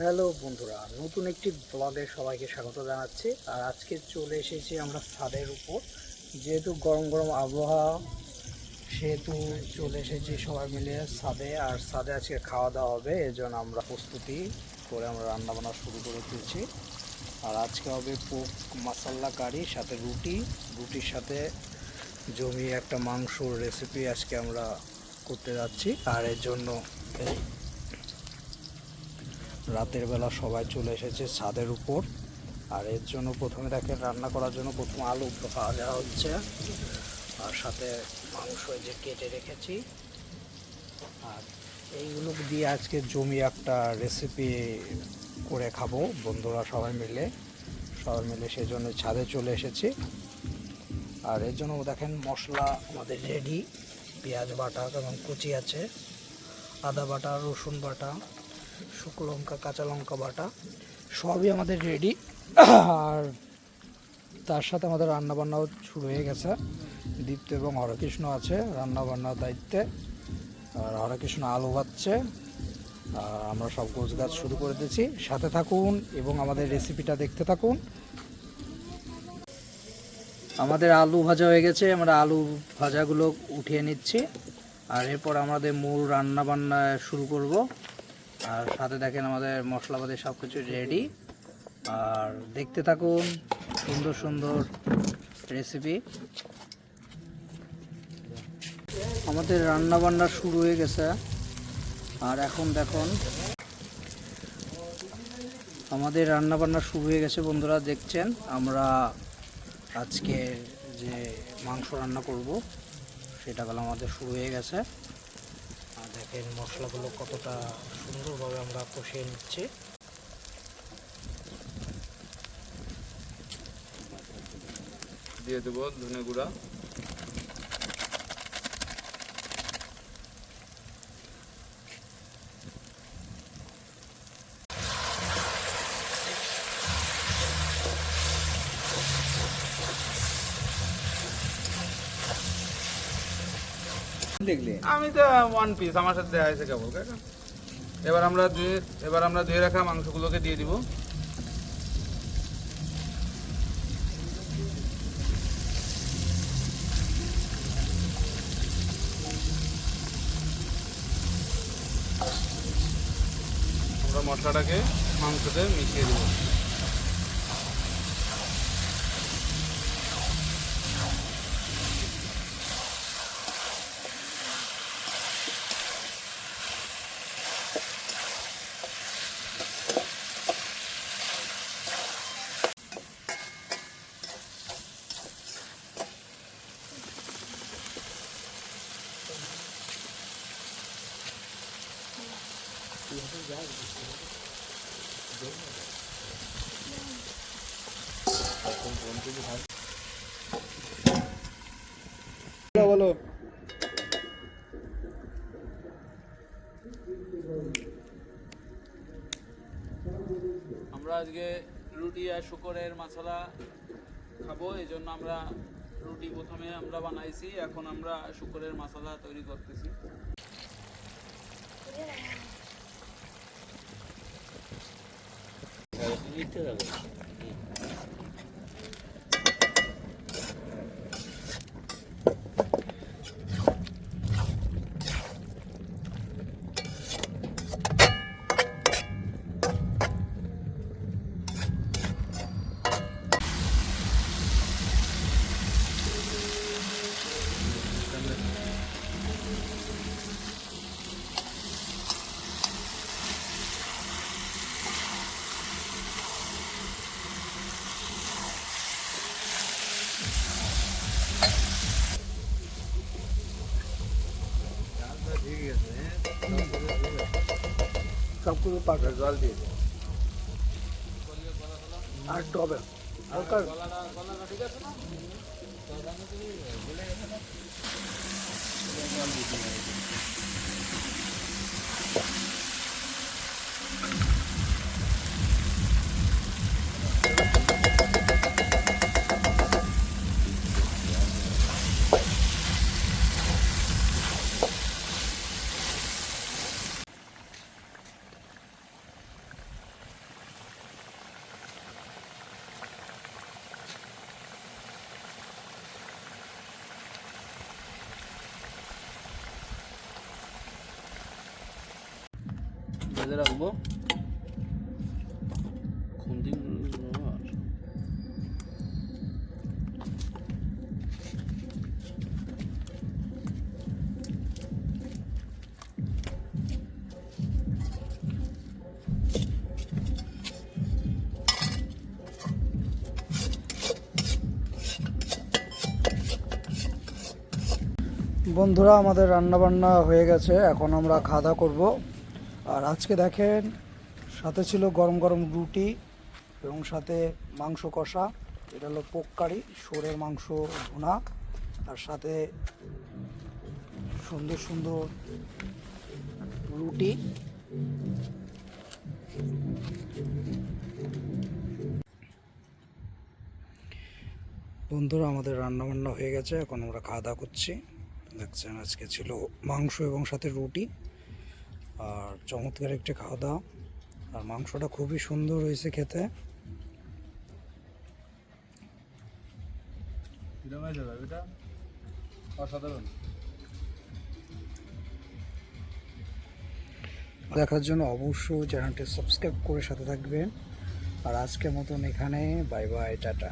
Hello বন্ধুরা, নতুন একটি ব্লগে সবাইকে স্বাগত জানাচ্ছি। আর আজকে চলে এসেছি আমরা ছাদের উপর, যেহেতু গরম গরম আবহাওয়া, সেহেতু চলে এসেছি সবাই মিলে ছাদে। আর ছাদে আজকে খাওয়া দাওয়া হবে, এজন্য আমরা প্রস্তুতি করে আমরা রান্নাবান্না শুরু করে দিয়েছি। আর আজকে হবে পোক মশলা কারি, সাথে রুটির সাথে জমিয়ে একটা মাংসর রেসিপি আজকে আমরা করতে যাচ্ছি। আর এর জন্য রাতের বেলা সবাই চলে এসেছে ছাদের উপর। আর এর জন্য প্রথমে দেখেন, রান্না করার জন্য প্রথমে আলু ভাজা হচ্ছে, আর সাথে মাংস যে কেটে রেখেছি। আর এইগুলো দিয়ে আজকে জমি একটা রেসিপি করে খাবো বন্ধুরা সবাই মিলে সেই জন্য ছাদে চলে এসেছি। আর এর জন্য দেখেন মশলা আমাদের রেডি, পেঁয়াজ বাটা এবং কুচি আছে, আদা বাটা, রসুন বাটা, শুকনো লঙ্কা, কাঁচা লঙ্কা বাটা, সবই আমাদের রেডি। আর তার সাথে আমাদের রান্নাবান্নাও শুরু হয়ে গেছে। দীপ্ত এবং হরকৃষ্ণ আছে রান্নাবান্নার দায়িত্বে। আর হরকৃষ্ণ আলু ভাজছে, আর আমরা সব গোছ গাছ শুরু করে দিয়েছি। সাথে থাকুন এবং আমাদের রেসিপিটা দেখতে থাকুন। আমাদের আলু ভাজা হয়ে গেছে, আমরা আলু ভাজাগুলো উঠিয়ে নিচ্ছি। আর এরপর আমাদের মূল রান্নাবান্না শুরু করব। আর সাথে দেখেন আমাদের মশলাপাতি সব কিছু রেডি। আর দেখতে থাকুন সুন্দর সুন্দর রেসিপি। আমাদের রান্নাবান্না শুরু হয়ে গেছে। আর এখন দেখুন আমাদের রান্নাবান্না শুরু হয়ে গেছে বন্ধুরা, দেখছেন আমরা আজকে যে মাংস রান্না করব সেটা বেলা আমাদের শুরু হয়ে গেছে। আর দেখেন মশলাগুলো কতটা সুন্দরভাবে আমরা কষিয়ে নিচ্ছি। দিয়ে দেবো ধনে গুঁড়া, দেখলে আমি তো ওয়ান পিস আমার সাথে দেওয়া হয়েছে কেবল। এবার আমরা ধুয়ে রাখা মাংসগুলোকে দিয়ে দিব। আমরা মশলাটাকে মাংসতে মিশিয়ে দেবো। বলো আমরা আজকে রুটি আর শুকরের মশলা খাবো, এই জন্য আমরা রুটি প্রথমে আমরা বানাইছি, এখন আমরা শুকরের মশলা তৈরি করতেছি। সবগুলো পাকা জল দিয়ে আর টবে হালকা ঠিক আছে না? সাইডে রাখবো। খুন্তি বন্ধুরা, আমাদের রান্না বান্না হয়ে গেছে, এখন আমরা খাওয়া দাওয়া করবো। আর আজকে দেখেন, সাথে ছিল গরম গরম রুটি এবং সাথে মাংস কষা। এটা হলো পোক কারি, শুয়োরের মাংস ভুনা, আর সাথে সুন্দর সুন্দর রুটি। বন্ধুরা, আমাদের রান্না বান্না হয়ে গেছে, এখন আমরা খাওয়া দাওয়া করছি। দেখছেন, আজকে ছিল মাংস এবং সাথে রুটি, আর চমৎকার একটি খাওয়া দাওয়া। আর মাংসটা খুবই সুন্দর হয়েছে খেতে। দেখার জন্য অবশ্যই চ্যানেলটি সাবস্ক্রাইব করে সাথে থাকবেন। আর আজকের মতন এখানে বাই বাই, টাটা।